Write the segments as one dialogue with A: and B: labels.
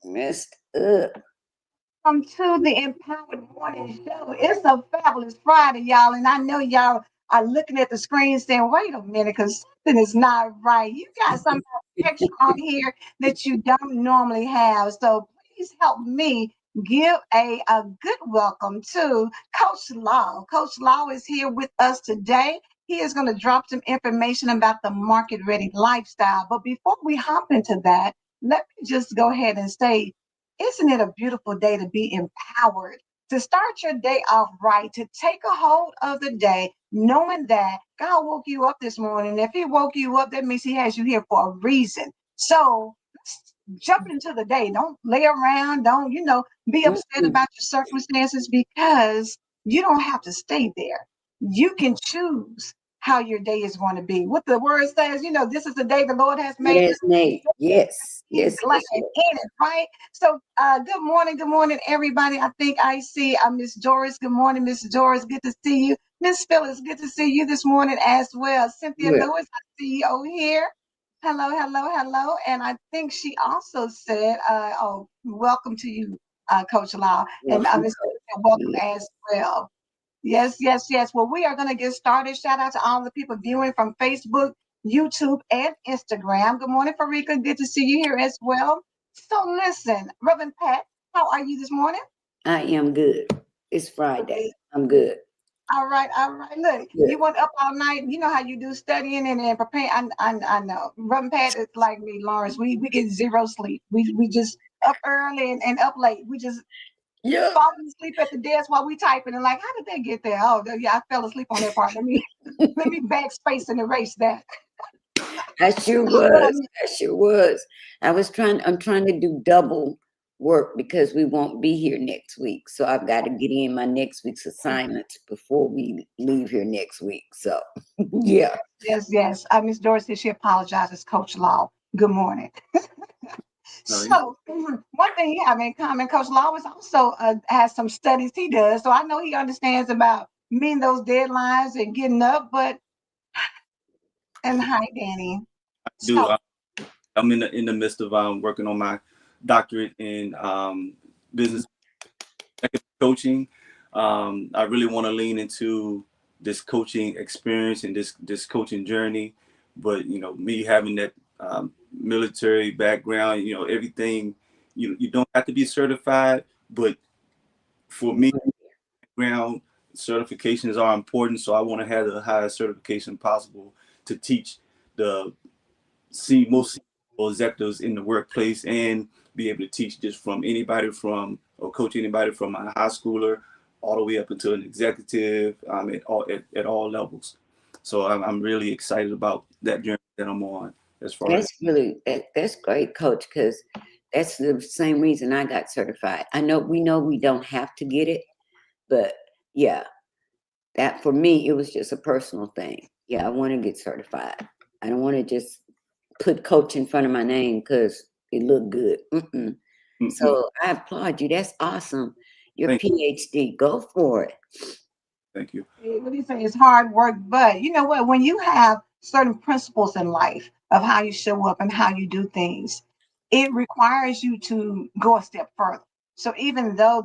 A: Messed up.
B: Welcome to the Empowered Morning Show. It's a fabulous Friday, y'all, and I know y'all are looking at the screen saying, "Wait a minute, because something is not right." You got something extra on here that you don't normally have. So please help me give a good welcome to Coach Law. Coach Law is here with us today. He is going to drop some information about the market ready lifestyle. But before we hop into that, let me just go ahead and say, isn't it a beautiful day to be empowered, to start your day off right, to take a hold of the day, knowing that God woke you up this morning? If He woke you up, that means He has you here for a reason. So let's jump into the day. Don't lay around. Don't, be upset about your circumstances, because you don't have to stay there. You can choose how your day is going to be. What the word says, this is the day the Lord has made.
A: Yes, Nate. Yes.
B: He's
A: Yes.
B: glad
A: Yes.
B: in it, right? So, good morning, everybody. I think I see Miss Doris. Good morning, Miss Doris. Good to see you. Miss Phyllis, good to see you this morning as well. Cynthia
A: Yeah.
B: Lewis, I see you over here. Hello, hello, hello. And I think she also said, welcome to you, Coach Law. And Miss Phyllis, welcome as well. Yes, yes, yes. Well, we are going to get started. Shout out to all the people viewing from Facebook, YouTube, and Instagram. Good morning, Farika. Good to see you here as well. So, listen, Reverend Pat, how are you this morning?
A: I am good. It's Friday. I'm good.
B: All right, all right. Look,
A: Good.
B: you went up all night. You know how you do studying and preparing. I know. Reverend Pat is like me, Lawrence. We get zero sleep. We just up early and up late. We just falling asleep at the desk while we typing and like, how did they get there? Oh, yeah, I fell asleep on that part. Let me backspace and erase that.
A: I sure was. I sure was. I'm trying to do double work because we won't be here next week. So I've got to get in my next week's assignments before we leave here next week. So yeah.
B: Yes. Miss Doris said she apologizes, Coach Law. Good morning. So one thing you have in common, Coach Law is also has some studies he does. So I know he understands about meeting those deadlines and getting up. And hi, Danny.
C: Do I'm in the midst of working on my doctorate in business coaching. I really want to lean into this coaching experience and this coaching journey. But me having that military background, everything, you don't have to be certified, but for me, background certifications are important. So I want to have the highest certification possible to teach the most executives in the workplace, and be able to teach just from anybody from or coach anybody from a high schooler all the way up into an executive at all levels. So I'm really excited about that journey that I'm on. That's
A: great, Coach, because that's the same reason I got certified. We know we don't have to get it, but yeah, that for me, it was just a personal thing. Yeah, I want to get certified. I don't want to just put coach in front of my name because it looked good. So I applaud you. That's awesome. Your PhD, go for it.
C: Thank you.
B: What do you say? It's hard work, but you know what? When you have certain principles in life of how you show up and how you do things, it requires you to go a step further. So even though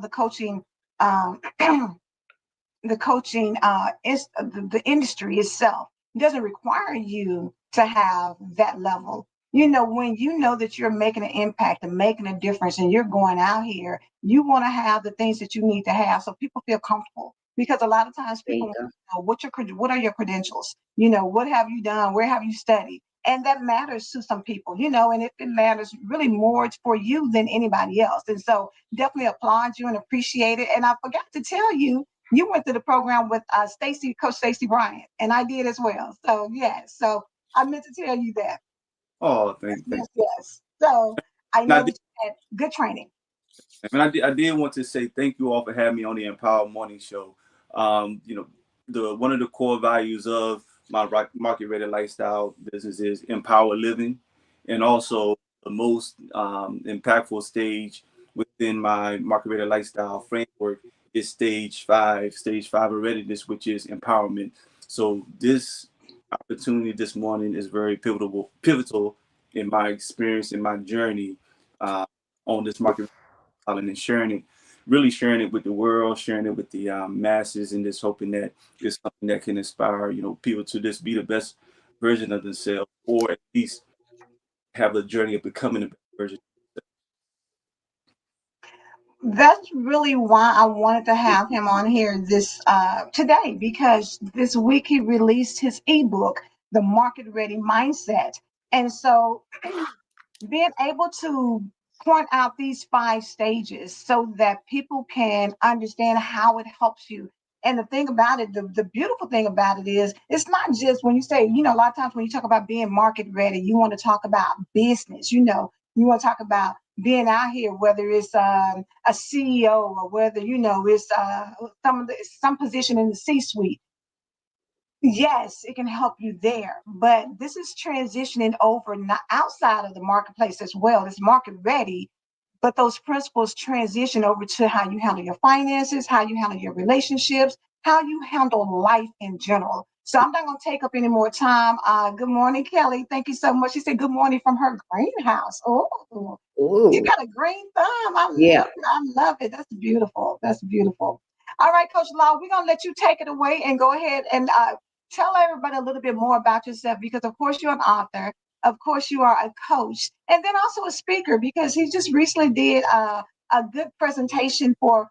B: um, the coaching is the industry itself doesn't require you to have that level. You know, when you know that you're making an impact and making a difference and you're going out here, you want to have the things that you need to have so people feel comfortable. Because a lot of times
A: There
B: people
A: you
B: want
A: go.
B: to know what are your credentials? You know, what have you done? Where have you studied? And that matters to some people, you know, and it matters really more for you than anybody else. And so definitely applaud you and appreciate it. And I forgot to tell you, you went through the program with Coach Stacy Bryant, and I did as well. So yes, so I meant to tell you that.
C: Oh, thank.
B: Yes, yes. So I
C: And
B: know that you had good training.
C: I did want to say thank you all for having me on the Empower Morning Show. You know, the one of the core values of my market ready lifestyle business is empower living, and also the most impactful stage within my market ready lifestyle framework is stage five of readiness, which is empowerment. So this opportunity this morning is very pivotal in my experience in my journey on this market and sharing it, really sharing it with the world, sharing it with the masses, and just hoping that it's something that can inspire, you know, people to just be the best version of themselves, or at least have a journey of becoming the best version.
B: That's really why I wanted to have him on here this today, because this week he released his ebook, The Market Ready Mindset. And so being able to point out these 5 stages so that people can understand how it helps you. And the thing about it, the beautiful thing about it is, it's not just when you say, you know, a lot of times when you talk about being market ready, you want to talk about business, you know, you want to talk about being out here, whether it's a CEO or whether, you know, it's some position in the C suite. Yes, it can help you there, but this is transitioning over not outside of the marketplace as well. It's market ready, but those principles transition over to how you handle your finances, how you handle your relationships, how you handle life in general. So I'm not going to take up any more time. Good morning, Kelly. Thank you so much. She said good morning from her greenhouse. Oh, you
A: Oh,
B: got a green thumb.
A: yeah.
B: I love it. That's beautiful. That's beautiful. All right, Coach Law, we're gonna let you take it away and go ahead and tell everybody a little bit more about yourself, because of course you're an author, of course you are a coach, and then also a speaker, because he just recently did a good presentation for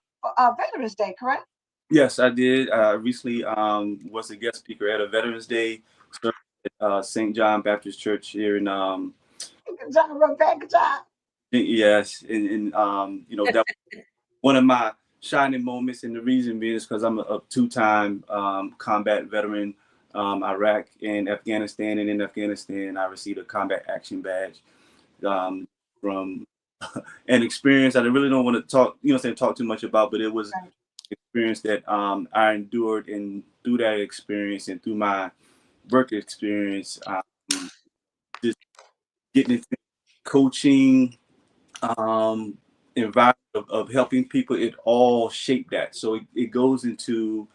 B: Veterans Day, correct?
C: Yes, I did. I recently was a guest speaker at a Veterans Day service at St. John Baptist Church here in
B: Good job, Rebecca. Good job.
C: yes, and you know, that one of my shining moments, and the reason being is because I'm a two-time combat veteran, Iraq and Afghanistan. And in Afghanistan, I received a combat action badge from an experience that I really don't want to talk, you know, talk too much about, but it was
B: Right.
C: an experience that I endured, and through that experience and through my work experience, just getting into coaching, um, environment of helping people, it all shaped that. So it goes into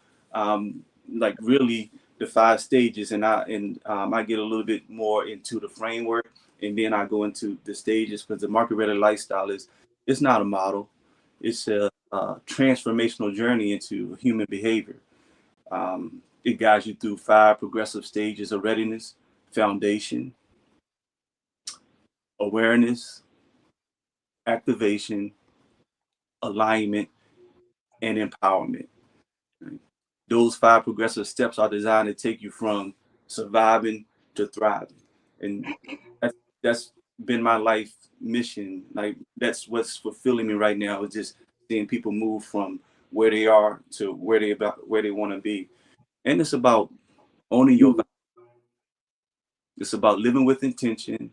C: like really the 5 stages, and I get a little bit more into the framework, and then I go into the stages, because the market ready lifestyle is, it's not a model, it's a transformational journey into human behavior. It guides you through 5 progressive stages of readiness: foundation, awareness, activation, alignment, and empowerment. Right? Those 5 progressive steps are designed to take you from surviving to thriving. And that's been my life mission. Like, that's what's fulfilling me right now, is just seeing people move from where they are to where they want to be. And it's about owning your value. It's about living with intention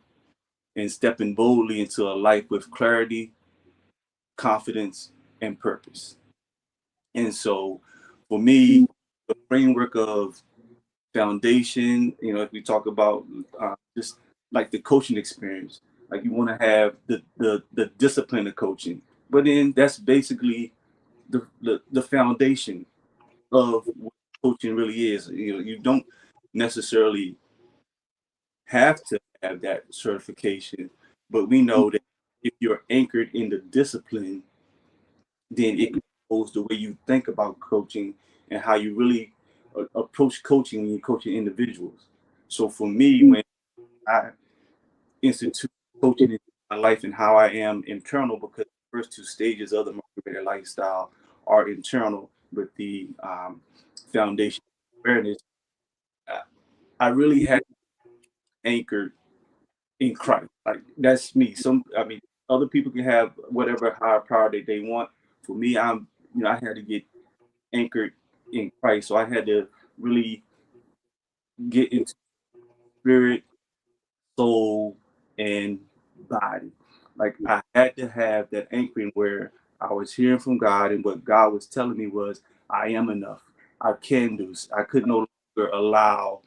C: and stepping boldly into a life with clarity, confidence, and purpose. And so for me, the framework of foundation, you know, if we talk about just like the coaching experience, like you want to have the discipline of coaching, but then that's basically the foundation of what coaching really is. You know, you don't necessarily have to have that certification, but we know that if you're anchored in the discipline, then it goes the way you think about coaching and how you really approach coaching when you're coaching individuals. So for me, when I institute coaching in my life and how I am internal, because the first two stages of the motivated lifestyle are internal with the foundation awareness. I, I really had anchored in Christ. Like that's me. I mean, other people can have whatever higher power that they want. For me, I had to get anchored in Christ. So I had to really get into spirit, soul, and body. Like I had to have that anchoring where I was hearing from God, and what God was telling me was, I am enough. I can do. I could no longer allow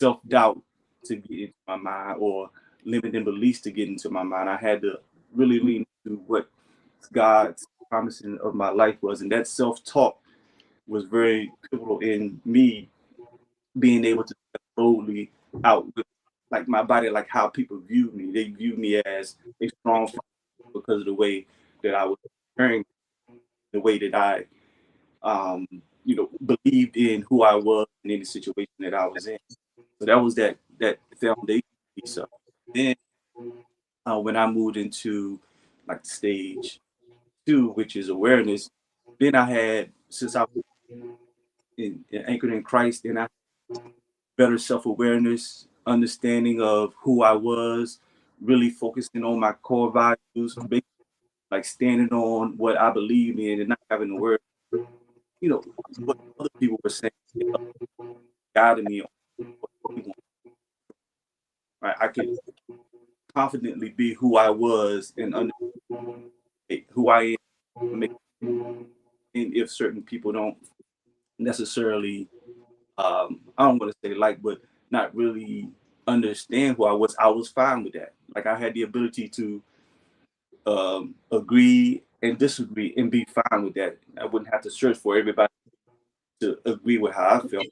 C: self-doubt to get into my mind or limiting beliefs to get into my mind. I had to really lean into what God's promising of my life was. And that self-talk was very pivotal in me being able to step boldly out with like my body, like how people view me. They view me as a strong fighter because of the way that I was carrying, the way that I believed in who I was and in the situation that I was in. So that was that foundation piece of it. Then when I moved into like stage two, which is awareness, then I had, since I was anchored in Christ, and I better self-awareness, understanding of who I was, really focusing on my core values, like standing on what I believe in and not having to worry, what other people were saying, guiding me on what they want. Right? I could confidently be who I was and understand who I am, and if certain people don't necessarily, I don't want to say like, but not really understand who I was fine with that. Like I had the ability to agree and disagree and be fine with that. I wouldn't have to search for everybody to agree with how I felt.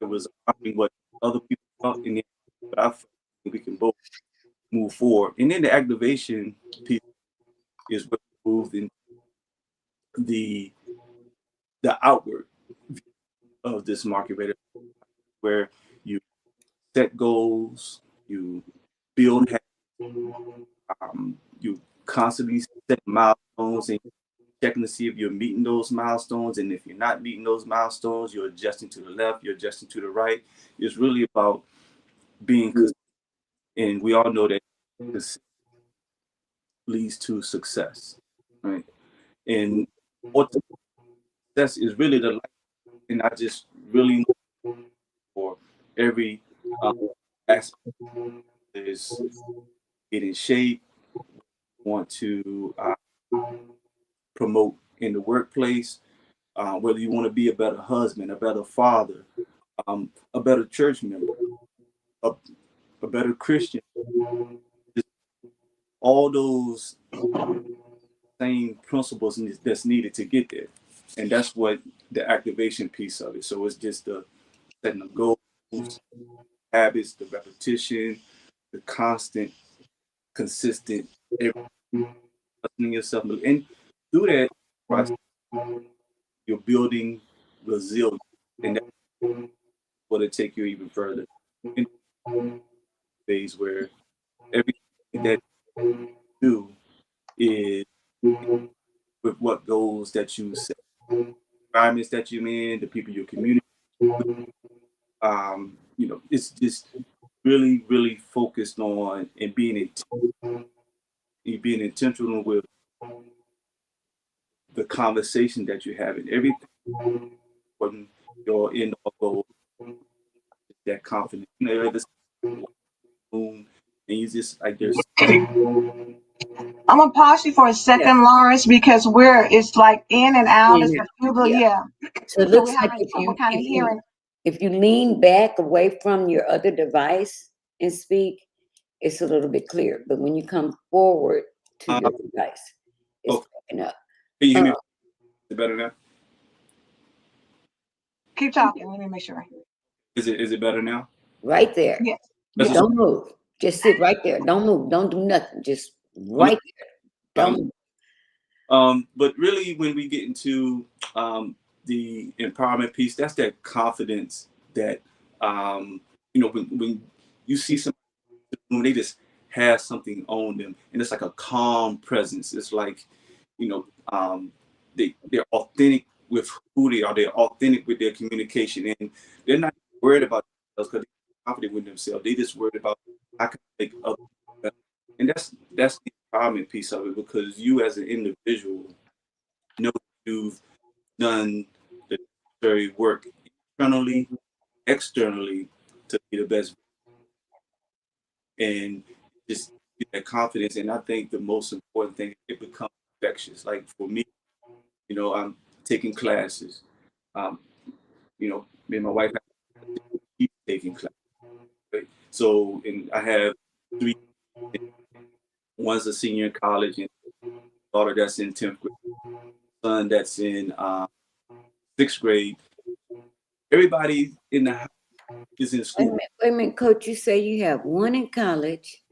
C: It was honoring what other people felt, and then but I felt we can both move forward. And then the activation piece is what moved in the outward of this market rate, where you set goals, you build habits, you constantly set milestones and checking to see if you're meeting those milestones. And if you're not meeting those milestones, you're adjusting to the left, you're adjusting to the right. It's really about being consistent. And we all know that this leads to success, right? And what success is really the life. And I just really for every aspect is get in shape, want to promote in the workplace, whether you want to be a better husband, a better father, a better church member, a, a better Christian, just all those same principles that's needed to get there. And that's what the activation piece of it. So it's just the setting the goals, habits, the repetition, the constant, consistent, trusting yourself. And through that process, you're building resilience. And that's what will take you even further in phase where everything that you do is with what goals that you set, environments that you're in, the people you're communicating with. It's just really, really focused on and being intentional with the conversation that you have and everything from your end goal, that confidence. This boom, and you just like there's
B: I'm gonna pause you for a
A: Yeah.
B: second, Lawrence, because it's like in and out. It's a few,
A: Yeah.
B: yeah.
A: So it
B: So we're
A: looks like
B: having trouble kind of hearing.
A: if you lean back away from your other device and speak, it's a little bit clear. But when you come forward to your device, it's
C: okay.
A: breaking up.
C: Can you hear me?
A: Uh,
C: Is it better now?
B: Keep talking. Let me make sure.
C: Is it better now?
A: right there.
B: Yes.
C: That's a,
A: Don't move. Just sit right there. Don't move. Don't do nothing. Just
C: I'm,
A: right there. Don't.
C: but really, when we get into the empowerment piece, that's that confidence that when you see somebody when they just have something on them, and it's like a calm presence. It's like, you know, they're authentic with who they are. They're authentic with their communication, and they're not worried about themselves because they're confident with themselves. They just worried about how can I make other people better. And that's the empowerment piece of it, because you as an individual know you've done the necessary work internally, externally, to be the best, and just get that confidence. And I think the most important thing, it becomes infectious. Like for me, I'm taking classes. Um, me and my wife keep taking classes. Right? So, and I have three. One's a senior in college, and daughter that's in 10th grade, son that's in 6th grade. Everybody in the house is in school.
A: Wait a minute, Coach. You say you have one in college,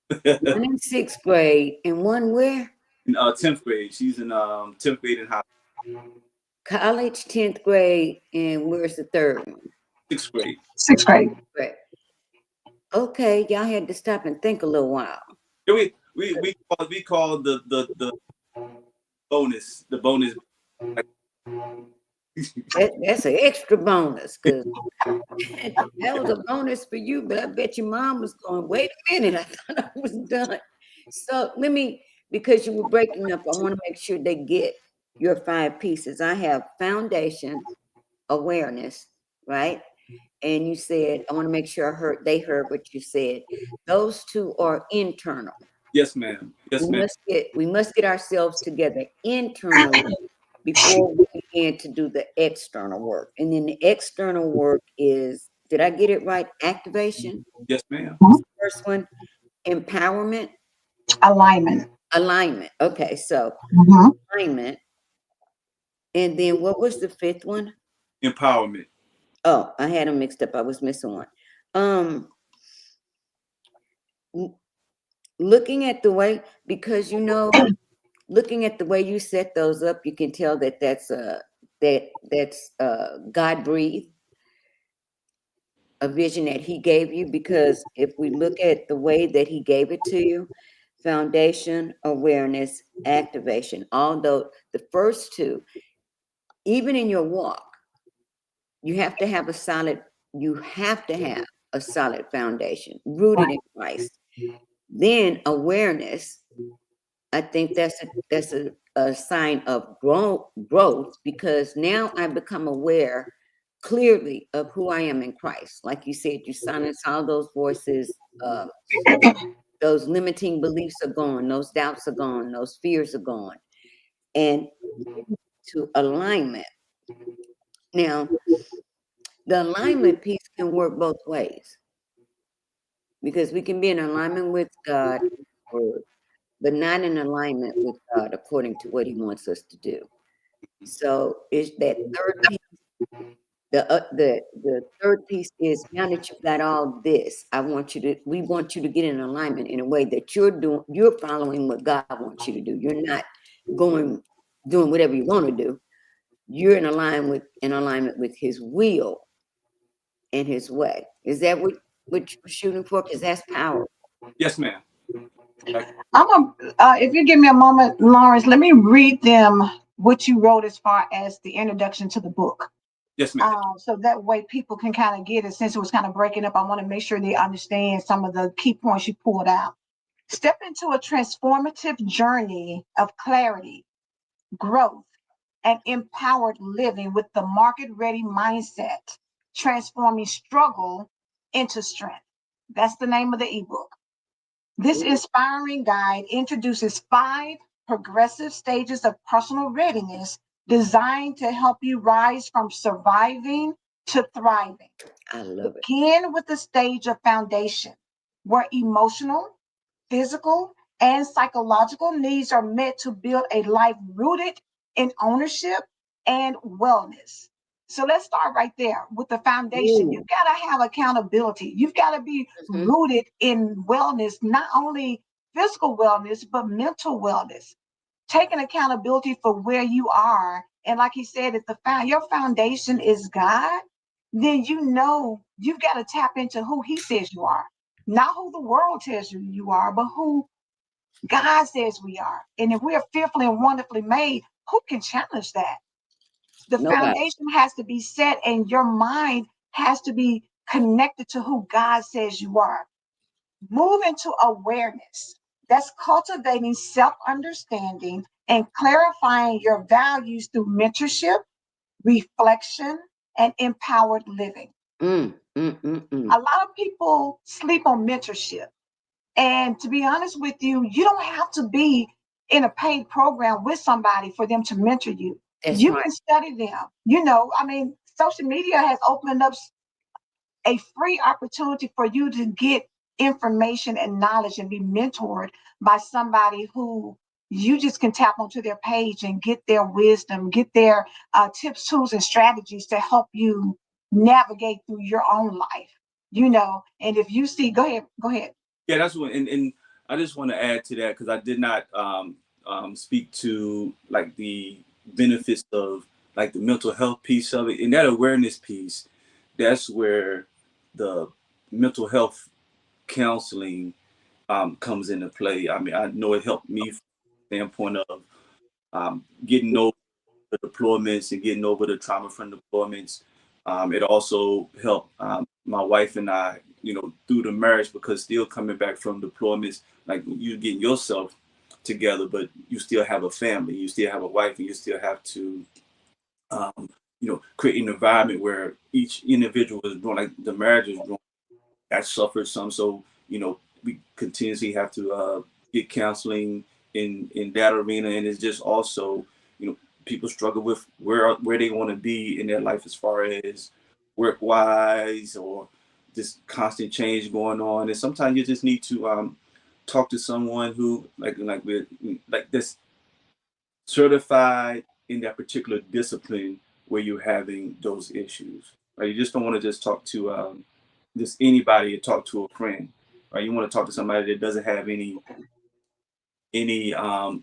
A: one in 6th grade, and one where?
C: In 10th grade, she's in 10th grade in high
A: College, 10th grade, and where's the third one?
C: 6th grade.
B: Sixth grade.
A: Right. Okay, y'all had to stop and think a little while.
C: Yeah, we call the bonus the bonus.
A: That's an extra bonus, because that was a bonus for you, but I bet your mom was going, wait a minute, I thought I was done. So because you were breaking up, I want to make sure they get your 5 pieces. I have foundation, awareness, right? And you said, I want to make sure they heard what you said. Those 2 are internal.
C: Yes, ma'am. Yes, ma'am.
A: We must get ourselves together internally before we begin to do the external work. And then the external work is, did I get it right? Activation.
C: Yes, ma'am.
A: First one, empowerment,
B: Alignment.
A: alignment. Okay, so alignment. And then what was the 5th one?
C: Empowerment.
A: Oh, I had them mixed up. I was missing one. Looking at the way, because looking at the way you set those up, you can tell that that's God breathed, a vision that He gave you. Because if we look at the way that He gave it to you, foundation, awareness, activation, although the first 2, even in your walk, you have to have a solid foundation rooted in Christ. Then awareness, I think that's a sign of growth, because now I become aware clearly of who I am in Christ. Like you said, you silence all those voices, those limiting beliefs are gone, those doubts are gone, those fears are gone, and to alignment. Now, the alignment piece can work both ways, because we can be in alignment with God, but not in alignment with God according to what He wants us to do. So it's that third piece. The third piece is, now that you've got all this, we want you to get in alignment in a way that you're following what God wants you to do. You're not doing whatever you want to do. You're in alignment with His will and His way. Is that what you're shooting for? Because that's power.
C: Yes, ma'am.
B: If you give me a moment, Lawrence, let me read them what you wrote as far as the introduction to the book.
C: Yes, ma'am.
B: So that way people can kind of get it. Since it was kind of breaking up, I want to make sure they understand some of the key points you pulled out. Step into a transformative journey of clarity, growth, and empowered living with the market-ready mindset, transforming struggle into strength. That's the name of the ebook. This inspiring guide introduces 5 progressive stages of personal readiness designed to help you rise from surviving to thriving.
A: I love it.
B: Begin with the stage of foundation, where emotional, physical, and psychological needs are met to build a life rooted in ownership and wellness. So let's start right there with the foundation. You
A: Ooh.
B: got to have accountability. You've got to be
A: Mhm.
B: rooted in wellness, not only physical wellness, but mental wellness. Taking accountability for where you are. And like he said, if your foundation is God, then you know you've got to tap into who he says you are. Not who the world tells you are, but who God says we are. And if we're fearfully and wonderfully made, who can challenge that? The
A: Nobody.
B: foundation has to be set, and your mind has to be connected to who God says you are. Move into awareness. That's cultivating self understanding and clarifying your values through mentorship, reflection, and empowered living.
A: Mm, mm, mm,
B: A
A: mm.
B: lot of people sleep on mentorship. And to be honest with you, you don't have to be in a paid program with somebody for them to mentor you.
A: That's
B: You
A: right.
B: can study them. You know, I mean, social media has opened up a free opportunity for you to get information and knowledge and be mentored by somebody who you just can tap onto their page and get their wisdom, get their tips, tools, and strategies to help you navigate through your own life. You know, and if you see, go ahead.
C: Yeah, that's what, and I just want to add to that because I did not speak to like the benefits of like the mental health piece of it and that awareness piece. That's where the mental health counseling comes into play. I mean, I know it helped me from the standpoint of getting over the deployments and getting over the trauma from deployments. It also helped my wife and I, through the marriage because still coming back from deployments, like you getting yourself together, but you still have a family, you still have a wife, and you still have to, create an environment where each individual is growing, like the marriage is growing. That suffered some, so we continuously have to get counseling in that arena, and it's just also people struggle with where they want to be in their life as far as work wise or just constant change going on, and sometimes you just need to talk to someone who like this certified in that particular discipline where you're having those issues. Right? You just don't want to just talk to just anybody or talk to a friend. Right? You want to talk to somebody that doesn't have any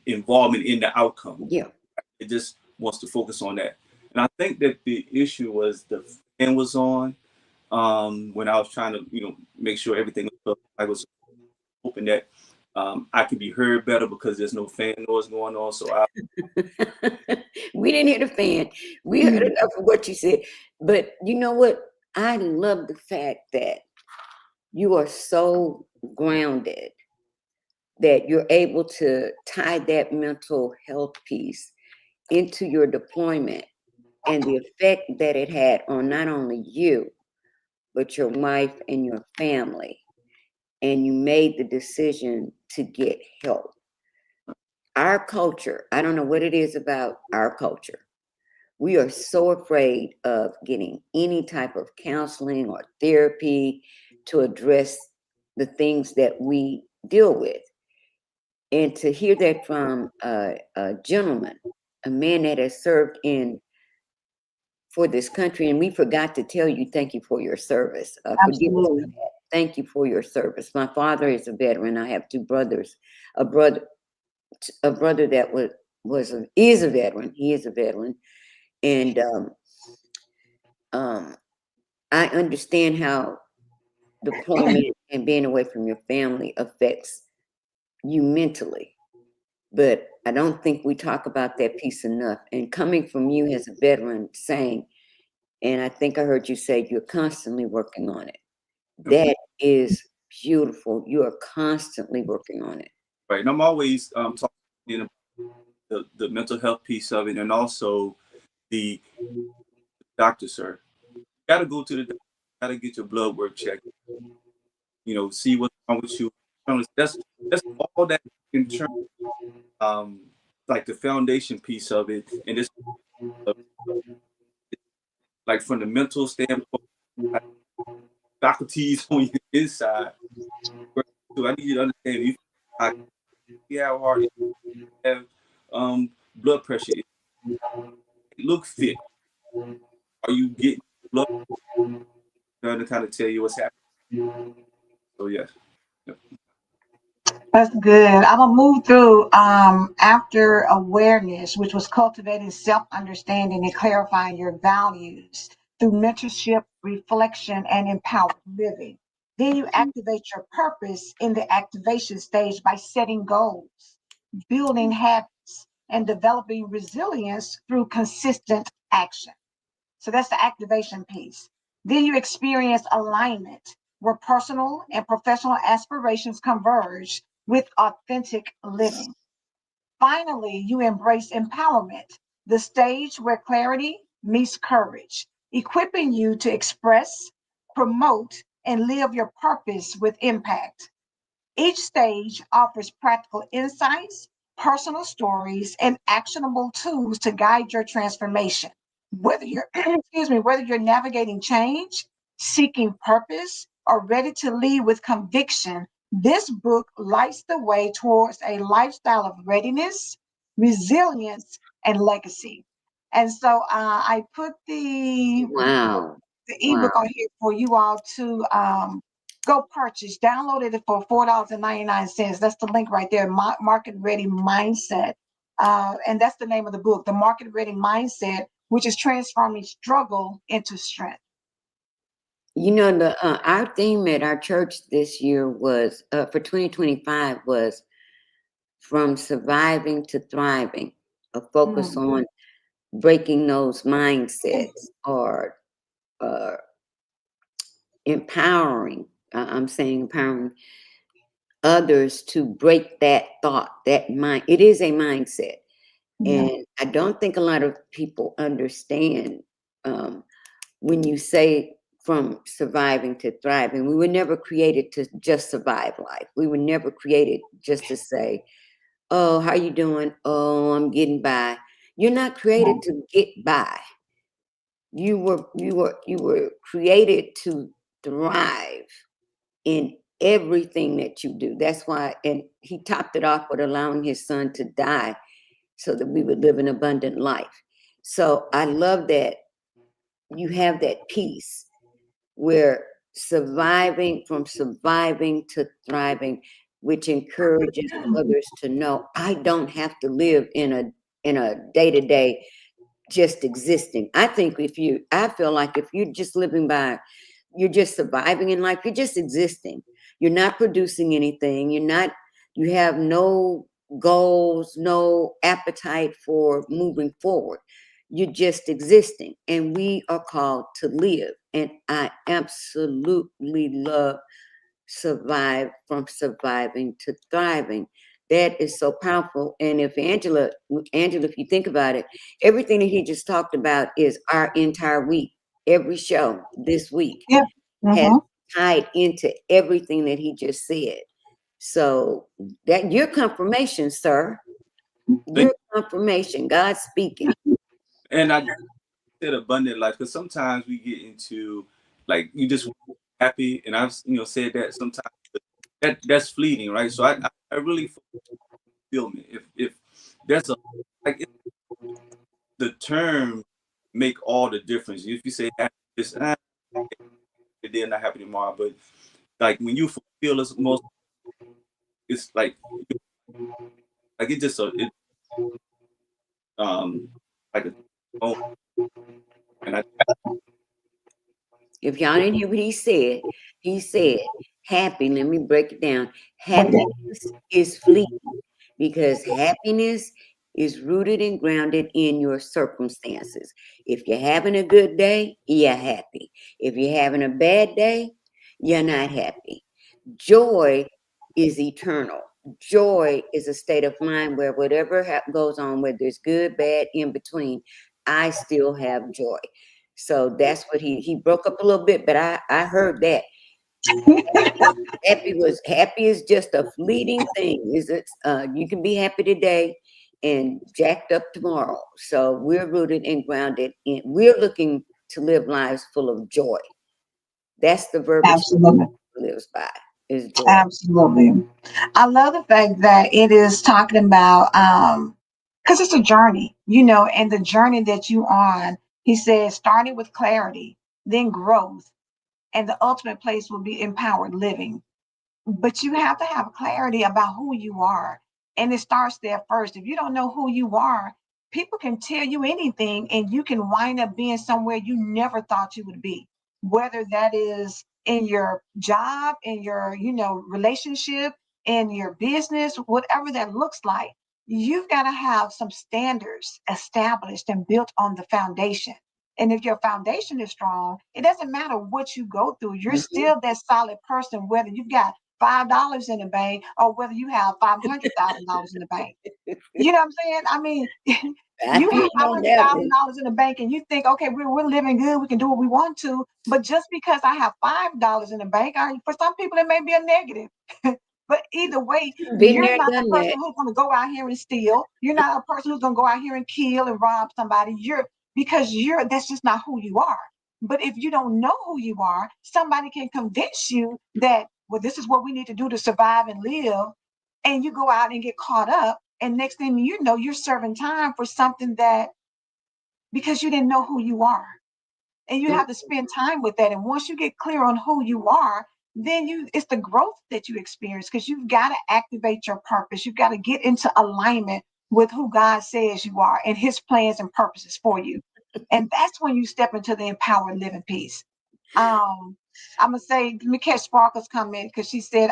C: involvement in the outcome.
A: Yeah.
C: It just wants to focus on that. And I think that the issue was the fan was on when I was trying to make sure everything was up. I was hoping that I could be heard better because there's no fan noise going on. So
A: We didn't hear the fan. We heard enough of what you said. But you know what? I love the fact that you are so grounded that you're able to tie that mental health piece into your deployment and the effect that it had on not only you, but your wife and your family. And you made the decision to get help. Our culture, I don't know what it is about our culture. We are so afraid of getting any type of counseling or therapy to address the things that we deal with. And to hear that from a gentleman, a man that has served in for this country, and we forgot to tell you, thank you for your service. Forgive us for
B: Absolutely.
A: that. Thank you for your service. My father is a veteran. I have two brothers. A brother, a brother that is a veteran. He is a veteran, and um, I understand how deployment and being away from your family affects you mentally. But I don't think we talk about that piece enough. And coming from you as a veteran saying, and I think I heard you say you're constantly working on it. That is beautiful. You are constantly working on it.
C: right, and I'm always talking the mental health piece of it, and also the doctor, sir. You got to go to the doctor. Got to get your blood work checked. See what's wrong with you. That's all that in terms um like the foundation piece of it, and it's like from the mental standpoint, like faculties on your inside. So I need you to understand if you have heart, you have blood pressure, look fit. Are you getting love to kind of tell you what's happening? So yes. Yep.
B: That's good. I'm gonna move through after awareness, which was cultivating self-understanding and clarifying your values through mentorship, reflection, and empowered living. Then you activate your purpose in the activation stage by setting goals, building habits, and developing resilience through consistent action. So that's the activation piece. Then you experience alignment, where personal and professional aspirations converge with authentic living. Finally, you embrace empowerment, the stage where clarity meets courage, equipping you to express, promote, and live your purpose with impact. Each stage offers practical insights, personal stories, and actionable tools to guide your transformation. Whether you're excuse me, whether you're navigating change, seeking purpose, or ready to lead with conviction, this book lights the way towards a lifestyle of readiness, resilience, and legacy. And so I put
A: Wow.
B: the
A: Wow.
B: ebook on here for you all to go purchase. Downloaded it for $4.99. That's the link right there. Market Ready Mindset, and that's the name of the book, The Market Ready Mindset, which is transforming struggle into strength.
A: You know, the our theme at our church this year was for 2025 was from surviving to thriving, a focus
B: Mm.
A: on breaking those mindsets or uh, empowering. I'm saying empowering others to break that thought, that mind. It is a mindset.
B: Yeah.
A: And I don't think a lot of people understand um, when you say from surviving to thriving. We were never created to just survive life. We were never created just to say, "Oh, how you doing? Oh, I'm getting by." You're not created to get by. You were created to thrive in everything that you do. That's why, and he topped it off with allowing his son to die so that we would live an abundant life. So I love that you have that peace where surviving to thriving, which encourages others to know I don't have to live in a day-to-day just existing. I feel like if you're just living by, you're just surviving in life, you're just existing. You're not producing anything. You have no goals, no appetite for moving forward. You're just existing. And we are called to live. And I absolutely love from surviving to thriving. That is so powerful. And if Angela, if you think about it, everything that he just talked about is our entire week. Every show this week
B: Yep.
A: has
B: Mm-hmm.
A: tied into everything that he just said. So that your confirmation, sir,
C: Thank
A: your confirmation, God speaking.
C: And I said abundant life because sometimes we get into like you just happy, and I've said that sometimes that's fleeting, right? So I really feel me. If there's a like the term make all the difference. If you say happiness, they're not happy tomorrow, but like when you fulfill us most, it's like it just it um like a oh, and I
A: If y'all didn't hear what he said, happy, let me break it down. Happiness is fleeting because happiness is rooted and grounded in your circumstances. If you're having a good day, you're happy. If you're having a bad day, you're not happy. Joy is eternal. Joy is a state of mind where whatever goes on, whether it's good, bad, in between, I still have joy. So that's what he broke up a little bit, but I heard that happy is just a fleeting thing. Is it? You can be happy today and jacked up tomorrow. So we're rooted and grounded in. We're looking to live lives full of joy. That's the verbiage
B: Absolutely.
A: he lives by is joy.
B: Absolutely. I love the fact that it is talking about because it's a journey, and the journey that you on He said, starting with clarity, then growth, and the ultimate place will be empowered living. But you have to have clarity about who you are. And it starts there first. If you don't know who you are, people can tell you anything and you can wind up being somewhere you never thought you would be. Whether that is in your job, in your, relationship, in your business, whatever that looks like, you've got to have some standards established and built on the foundation. And if your foundation is strong, it doesn't matter what you go through. You're
A: Mhm.
B: still that solid person, whether you've got $5 in the bank or whether you have $500,000 in the bank. You know what I'm saying? I mean,
A: I
B: you have
A: feel
B: five
A: on
B: hundred
A: that
B: thousand
A: one.
B: dollars in the bank, and you think, okay, we're living good, we can do what we want to. But just because I have $5 in the bank, for some people it may be a negative. But either way,
A: Been
B: you're
A: there,
B: not a
A: done
B: person
A: that.
B: who's going to go out here and steal. You're not a person who's going to go out here and kill and rob somebody. That's just not who you are. But if you don't know who you are, somebody can convince you that, well, this is what we need to do to survive and live. And you go out and get caught up. And next thing you know, you're serving time for something that, because you didn't know who you are. And you
A: Mm,
B: have to spend time with that. And once you get clear on who you are, then it's the growth that you experience, because you've got to activate your purpose. You've got to get into alignment with who God says you are and his plans and purposes for you. And that's when you step into the empowered living piece. Um, I'm gonna say, let me catch Sparkle's comment because she said,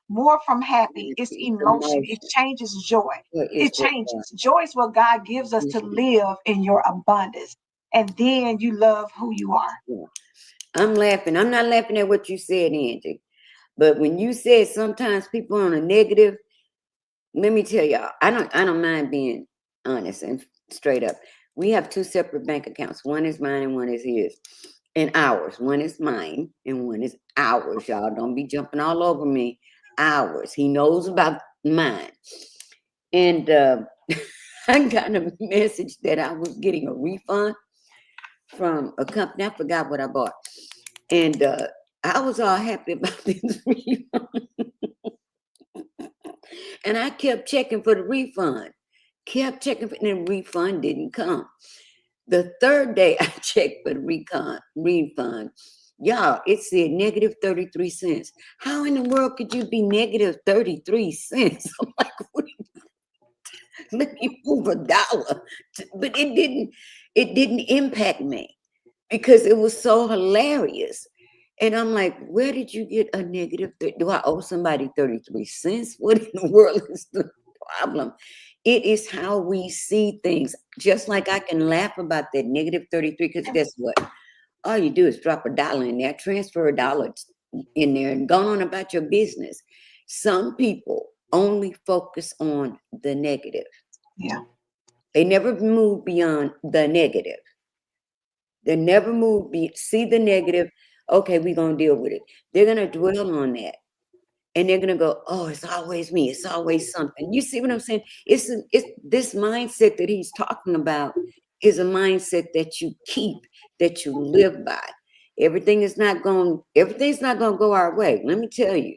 B: more from happy, it's
A: Happy
B: emotion, it
A: emotion.
B: changes joy.
A: What is
B: It
A: what God
B: changes. Joy is what God gives us to
A: gives you.
B: live in your abundance. And then you love who you are.
A: Yeah. I'm laughing. I'm not laughing at what you said, Angie. But when you said sometimes people on a negative, let me tell y'all, I don't mind being honest and straight up. We have two separate bank accounts. One is mine and one is his. And ours. One is mine and one is ours. Y'all don't be jumping all over me. Ours. He knows about mine. And I got a message that I was getting a refund from a company. I forgot what I bought. And I was all happy about this refund. And I kept checking for the refund. Kept checking for, and the refund didn't come. The third day I checked for the refund. Y'all, it said negative 33 cents. How in the world could you be negative 33 cents? I'm like, let me move $1. But it didn't impact me because it was so hilarious. And I'm like, where did you get a negative? Do I owe somebody 33 cents? What in the world is the problem? It is how we see things. Just like I can laugh about that negative 33, because guess what? All you do is drop $1 in there, transfer $1 in there, and go on about your business. Some people only focus on the negative.
B: Yeah.
A: They never move beyond the negative. They never move, see the negative. Okay, we're going to deal with it. They're going to dwell on that. And they're going to go, oh, it's always me. It's always something. You see what I'm saying? It's this mindset that he's talking about is a mindset that you keep, that you live by. Everything's not going to go our way. Let me tell you,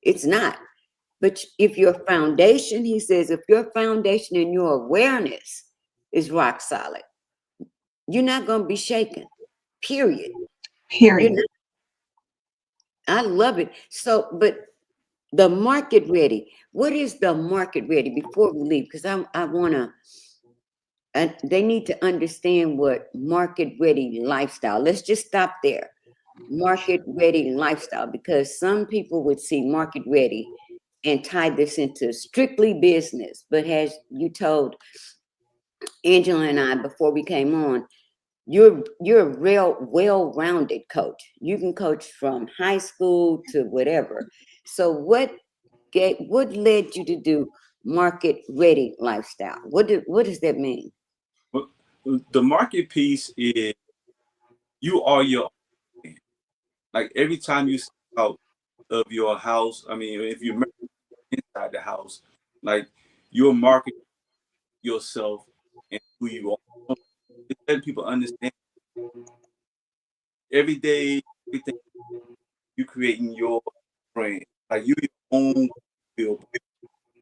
A: it's not. But if your foundation, he says, if your foundation and your awareness is rock solid, you're not going to be shaken. Period. You're
B: Period.
A: not. I love it. So, but the market ready. What is the market ready before we leave? Because I want to, they need to understand what market ready lifestyle. Let's just stop there. Market ready lifestyle, because some people would see market ready and tie this into strictly business. But as you told Angela and I before we came on, you're a real well-rounded coach. You can coach from high school to whatever. So what led you to do market ready lifestyle? What does that mean?
C: Well, the market piece is you are your own man. Like every time you step out of your house, I mean, if you're inside the house, like you're marketing yourself and who you are. It's letting people understand every day, everything you creating your brand. Like you your own feel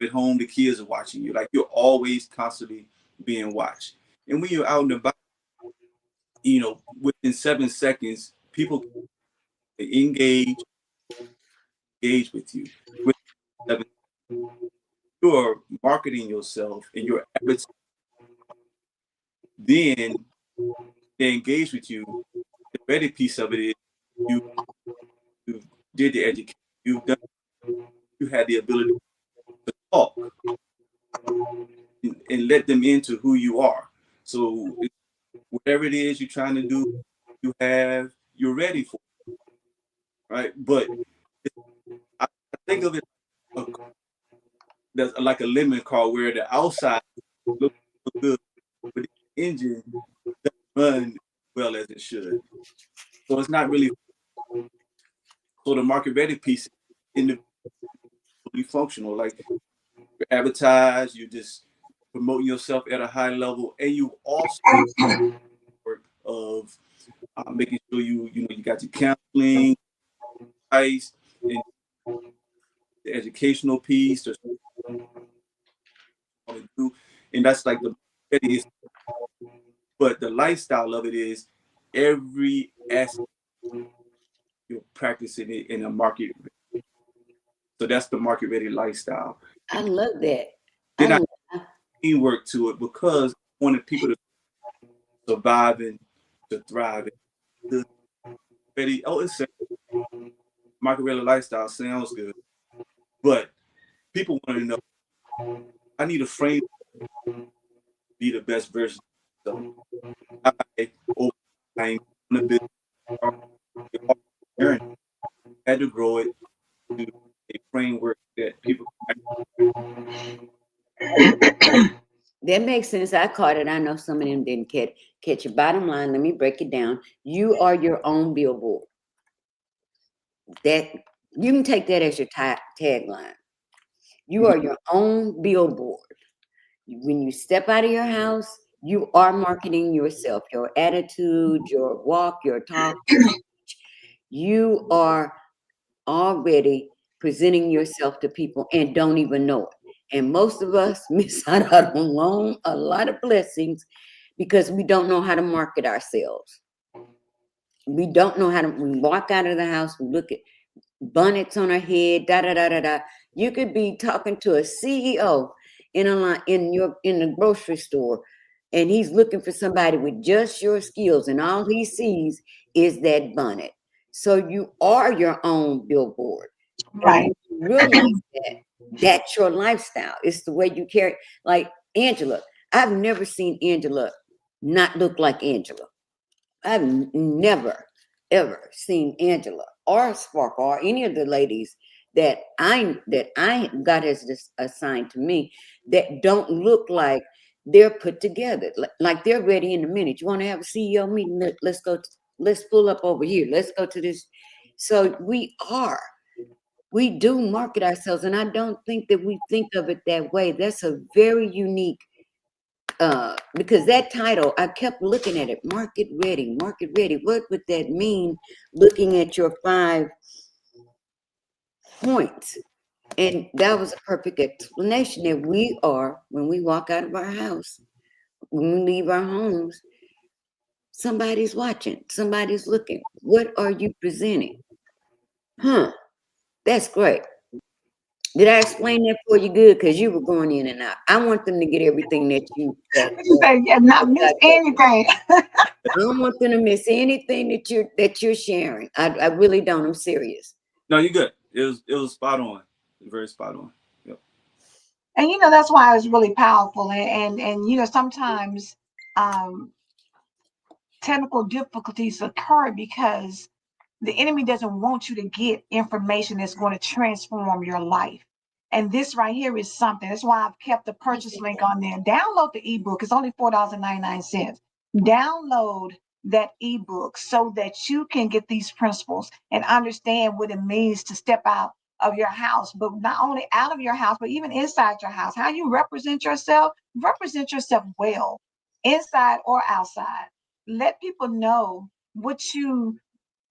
C: at home, the kids are watching you. Like you're always constantly being watched. And when you're out and about, within 7 seconds, people can engage with you. With 7, you're marketing yourself and your advertising, then they engage with you. The ready piece of it is you, you did the education. You had the ability to talk and let them into who you are. So whatever it is you're trying to do, you're ready for it, right? But I think of it that's like a lemon car where the outside looks good, but the engine doesn't run as well as it should. So it's not really, so the market ready piece is individually functional. Like you advertise, you just promoting yourself at a high level, and you also work of making sure you got your counseling, price, and the educational piece to do, and that's like the is. But the lifestyle of it is every aspect you're practicing it in a market. So that's the market ready lifestyle.
A: I love that.
C: Then I
A: I
C: teamwork to it because I wanted people to survive and to thrive. The ready, oh, it's market ready lifestyle sounds good, but people want to know. I need a frame to be the best version of myself. Over time in the business, journey, had to grow it to a framework that people.
A: That makes sense. I caught it. I know some of them didn't catch it. Bottom line, let me break it down. You are your own billboard. That you can take that as your tagline. You are your own billboard. When you step out of your house, you are marketing yourself, your attitude, your walk, your talk. You are already presenting yourself to people and don't even know it. And most of us miss out on a lot of blessings because we don't know how to market ourselves. We don't know how to. We walk out of the house, we look at bonnets on our head, da da da da da. You could be talking to a CEO in a line in the grocery store, and he's looking for somebody with just your skills, and all he sees is that bonnet. So you are your own billboard. And
B: Right.
A: when you realize that, that's your lifestyle. It's the way you carry. Like Angela, I've never seen Angela not look like Angela. I've never ever seen Angela or Sparkle or any of the ladies that I God has just assigned to me that don't look like they're put together, like they're ready in a minute. You want to have a CEO meeting? Let's go. Let's pull up over here. Let's go to this. So we do market ourselves, and I don't think that we think of it that way. That's a very unique because that title, I kept looking at it, market ready, market ready. What would that mean? Looking at your 5 points. And that was a perfect explanation that we are, when we walk out of our house, when we leave our homes, somebody's watching, somebody's looking. What are you presenting? Huh, that's great. Did I explain that for you good? Because you were going in and out. I want them to get everything that you
B: You say, yeah, not miss anything.
A: I don't want them to miss anything that you're sharing. I really don't. I'm serious.
C: No, you're good. It was spot on, very spot on. Yep.
B: And that's why it's really powerful. And sometimes um, technical difficulties occur because the enemy doesn't want you to get information that's going to transform your life. And this right here is something. That's why I've kept the purchase link on there. Download the ebook. It's only $4.99. Download that ebook so that you can get these principles and understand what it means to step out of your house, but not only out of your house, but even inside your house. How you represent yourself well, inside or outside. Let people know what you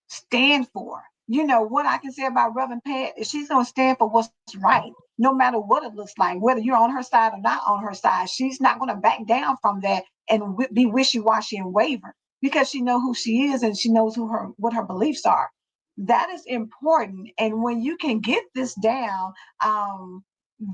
B: stand for. What I can say about Reverend Pat is she's going to stand for what's right, no matter what it looks like, whether you're on her side or not on her side. She's not going to back down from that and be wishy washy and waver. because she knows who she is and she knows what her beliefs are. That is important. And when you can get this down, um,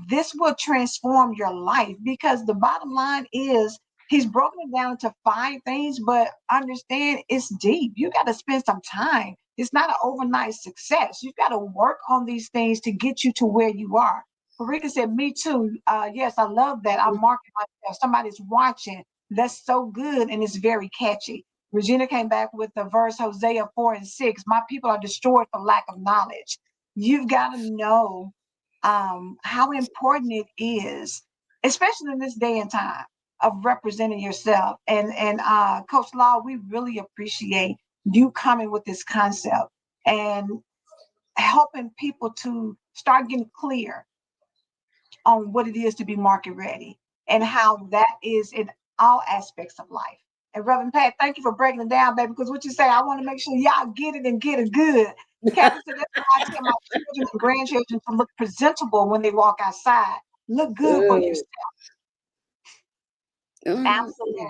B: this will transform your life, because the bottom line is he's broken it down into 5 things, but understand it's deep. You got to spend some time. It's not an overnight success. You got to work on these things to get you to where you are. Farika said, me too. Yes, I love that. I'm marking myself. Somebody's watching. That's so good, and it's very catchy. Regina came back with the verse Hosea 4 and 6. My people are destroyed for lack of knowledge. You've got to know how important it is, especially in this day and time, of representing yourself. And Coach Law, we really appreciate you coming with this concept and helping people to start getting clear on what it is to be market ready and how that is in all aspects of life. And Reverend Pat, thank you for breaking it down, baby, because what you say, I want to make sure y'all get it and get it good. Kathy said, that's why I tell my children and grandchildren to look presentable when they walk outside. Look good for yourself. Absolutely.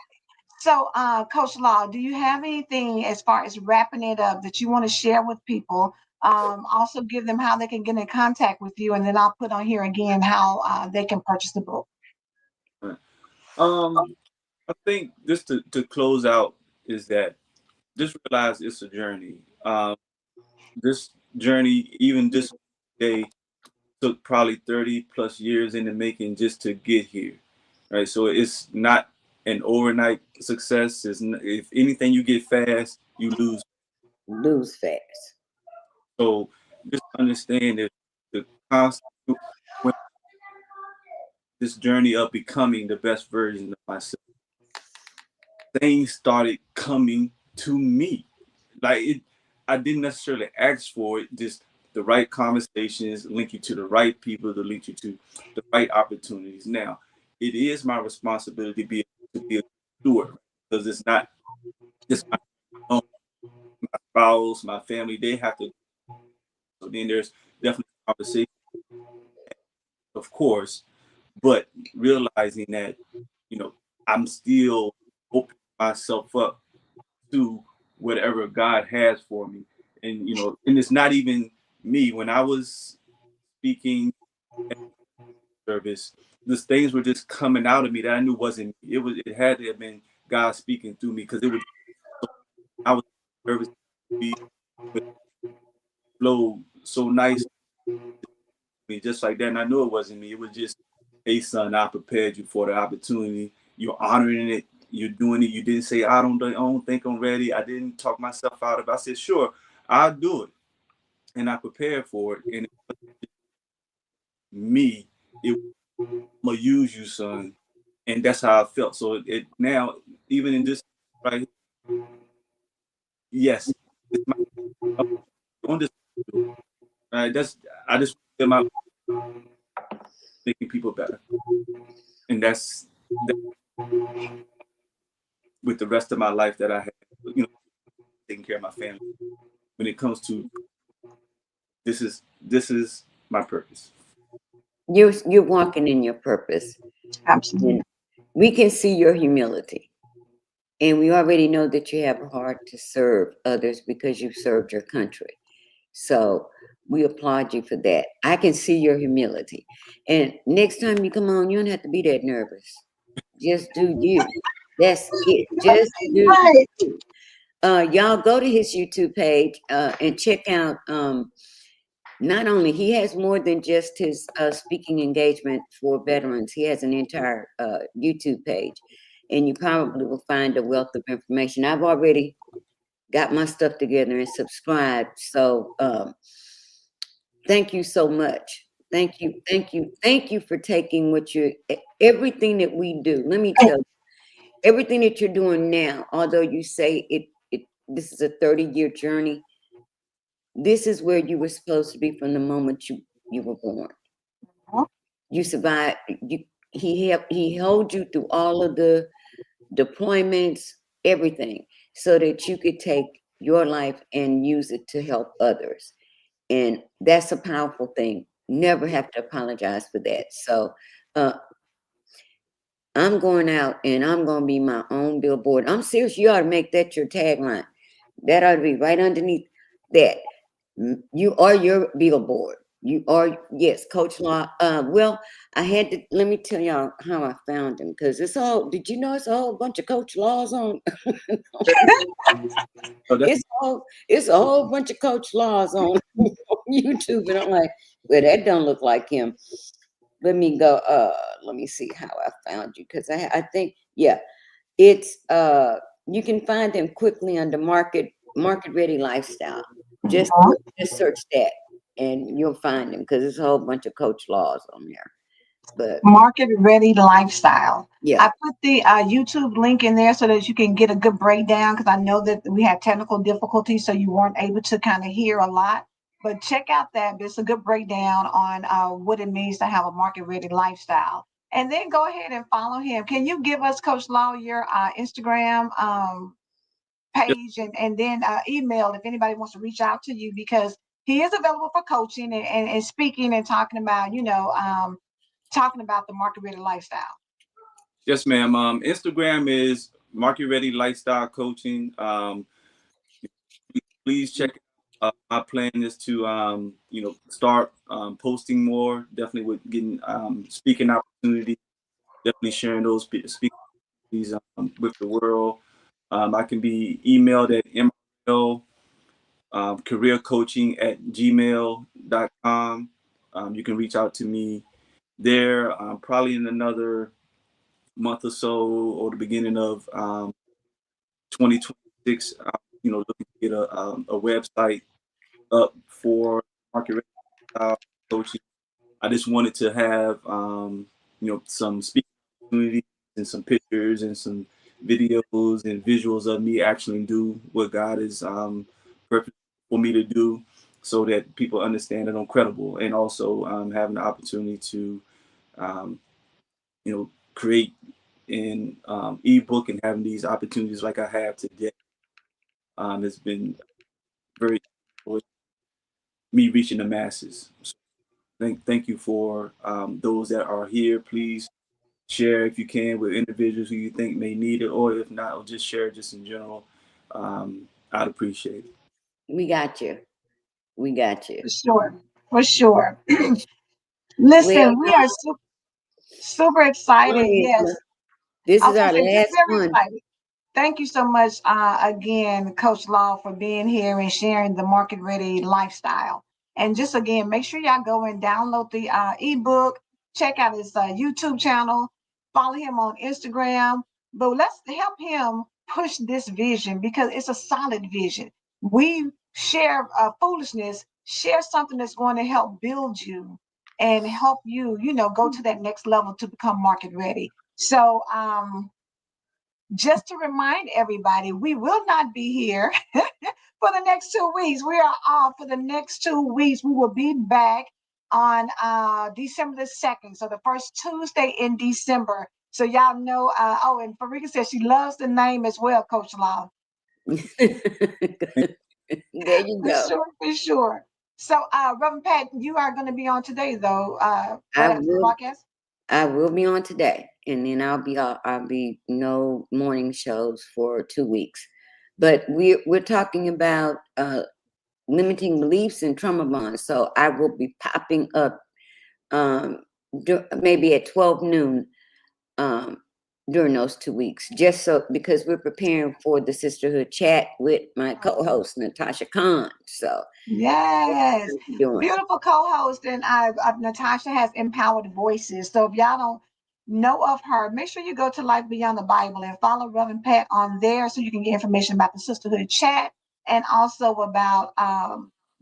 B: So, Coach Law, do you have anything as far as wrapping it up that you want to share with people? Also, give them how they can get in contact with you, and then I'll put on here again how they can purchase the book.
C: Right. I think just to close out is that just realize it's a journey. This journey, even this day, took probably 30 plus years in the making just to get here. Right. So it's not an overnight success. If anything you get fast, you lose.
A: Lose fast.
C: So just understand that the constant when this journey of becoming the best version of myself, things started coming to me. Like I didn't necessarily ask for it. Just the right conversations link you to the right people to lead you to the right opportunities. Now, it is my responsibility to be a steward, because it's not just my own, my spouse, my family. They have to. So then there's definitely conversation, of course, but realizing that, I'm still opening myself up to whatever God has for me. And it's not even me. When I was speaking at service, these things were just coming out of me that I knew wasn't me. It had to have been God speaking through me, because it was I was nervous to be flow so nice to me, just like that. And I knew it wasn't me. It was just, hey son, I prepared you for the opportunity. You're honoring it. You're doing it. You didn't say, I don't think I'm ready. I didn't talk myself out of it. I said, sure, I'll do it. And I prepared for it. And me, I'm gonna use you, son. And that's how I felt. So it now, even in this, right, yes, it's my on this, right. I just feel my making people better, and that's that with the rest of my life that I have, taking care of my family. When it comes to this is my purpose.
A: You're walking in your purpose.
B: Absolutely.
A: And we can see your humility. And we already know that you have a heart to serve others because you've served your country. So we applaud you for that. I can see your humility. And next time you come on, you don't have to be that nervous. Just do you. That's it. Just do
B: Right.
A: you. Y'all go to his YouTube page and check out. Not only he has more than just his speaking engagement for veterans. He has an entire YouTube page, and you probably will find a wealth of information. I've already got my stuff together and subscribed. So thank you so much. Thank you for taking everything that we do. Let me tell you, everything that you're doing now, although you say this is a 30-year journey, this is where you were supposed to be from the moment you were born. You survived. He held you through all of the deployments, everything, so that you could take your life and use it to help others. And that's a powerful thing. Never have to apologize for that. So I'm going out and I'm going to be my own billboard. I'm serious. You ought to make that your tagline. That ought to be right underneath that. You are your billboard. You are, yes, Coach Law. Well, I had to, let me tell y'all how I found him, because it's all, did you know it's a whole bunch of Coach Laws on?
C: So that's
A: It's a whole bunch of Coach Laws on YouTube. And I'm like, well, that don't look like him. Let me go, let me see how I found you, because I think, yeah, it's you can find them quickly under market ready lifestyle. Just search that and you'll find them, because there's a whole bunch of Coach Laws on there. But
B: Market Ready Lifestyle.
A: yeah,
B: I put the YouTube link in there so that you can get a good breakdown, because I know that we had technical difficulties, so you weren't able to kind of hear a lot. But check out that. It's a good breakdown on what it means to have a market ready lifestyle. And then go ahead and follow him. Can you give us, Coach Law, your Instagram
C: yes,
B: page, and then email if anybody wants to reach out to you, because he is available for coaching and speaking and talking about, talking about the market ready lifestyle.
C: yes, ma'am. Instagram is Market Ready Lifestyle Coaching. Please check it out. My plan is to start posting more. Definitely with getting speaking opportunities. Definitely sharing those speaking opportunities with the world. I can be emailed at ml careercoaching@gmail.com. You can reach out to me there. Probably in another month or so, or the beginning of 2026. Looking to get a website up for market coaching. I just wanted to have some speaking opportunities and some pictures and some videos and visuals of me actually do what God is purpose for me to do, so that people understand that I'm credible, and also having the opportunity to um, create an ebook, and having these opportunities like I have today. Has been very me reaching the masses. So thank you for those that are here. Please share if you can with individuals who you think may need it, or if not, or just share just in general. I'd appreciate it.
A: we got you. We got you.
B: For sure. For sure.
A: Well,
B: Listen, we are super excited.
A: Angela,
B: Yes.
A: this
B: I
A: is
B: was going
A: our
B: to say, just
A: last
B: very
A: one.
B: excited. Thank you so much again, Coach Law, for being here and sharing the market ready lifestyle. And just again, make sure y'all go and download the ebook, check out his YouTube channel, follow him on Instagram. But let's help him push this vision, because it's a solid vision. We share foolishness, share something that's going to help build you and help you, go to that next level to become market ready. So, just to remind everybody, we will not be here for the next 2 weeks. We are off for the next 2 weeks. We will be back on December the 2nd. So the first Tuesday in December. So y'all know, and Farika says she loves the name as well, Coach Law.
A: There you
B: For
A: go.
B: sure, for sure. So Reverend Pat, you are going to be on today though,
A: I
B: right after the
A: will.
B: broadcast.
A: I will be on today, and then I'll be no morning shows for 2 weeks. But we're talking about limiting beliefs and trauma bonds. So I will be popping up maybe at 12 noon um, during those 2 weeks, just so, because we're preparing for the sisterhood chat with my co-host Natasha Khan. So
B: Yes,
A: doing.
B: beautiful co-host, and Natasha has empowered voices. So if y'all don't know of her, make sure you go to Life Beyond the Bible and follow Reverend Pat on there, so you can get information about the sisterhood chat, and also about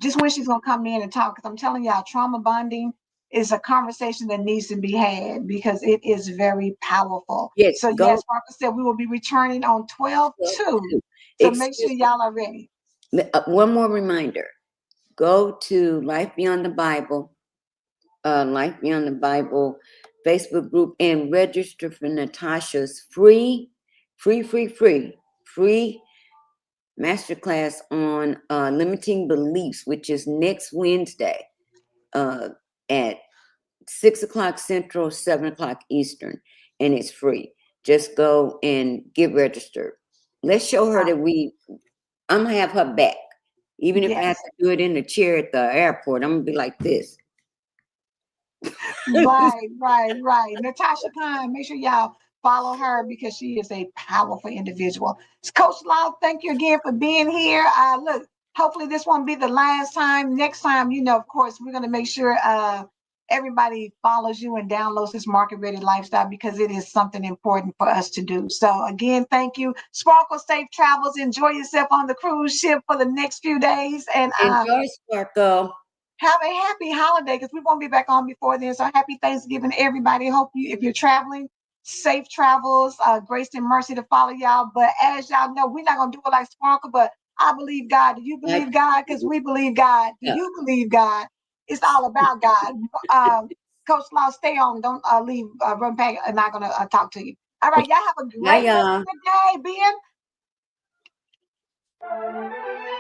B: just when she's gonna come in and talk. Because I'm telling y'all, trauma bonding is a conversation that needs to be had, because it is very powerful.
A: Yes,
B: So
A: go
B: yes, Parker said we will be returning on 12/2.
A: to.
B: So make
A: Excuse
B: sure y'all are ready.
A: me. One more reminder. Go to Life Beyond the Bible, Facebook group, and register for Natasha's free masterclass on limiting beliefs, which is next Wednesday at 6 o'clock Central, 7 o'clock Eastern. and it's free. Just go and get registered. Let's show her that I'm gonna have her back. Even if I have
B: Yes.
A: to do it in the chair at the airport, I'm gonna be like this.
B: Right. Natasha Khan, make sure y'all follow her because she is a powerful individual. Coach Love, thank you again for being here. Look, hopefully this won't be the last time. Next time, of course, we're gonna make sure everybody follows you and downloads this market ready lifestyle because it is something important for us to do. So again, thank you. Sparkle, safe travels. Enjoy yourself on the cruise ship for the next few days. And
A: Enjoy, Sparkle.
B: have a happy holiday because we won't be back on before then. So happy Thanksgiving, everybody. Hope you, if you're traveling, safe travels, grace and mercy to follow y'all. But as y'all know, we're not gonna do it like Sparkle, but I believe God. Do you believe God? Because we believe God. Do you believe God? It's all about God. Coach Law, stay on. Don't leave. Run back. I'm not gonna talk to you. All right, y'all have a
A: Bye,
B: great rest
A: y'all.
B: of the day, Ben.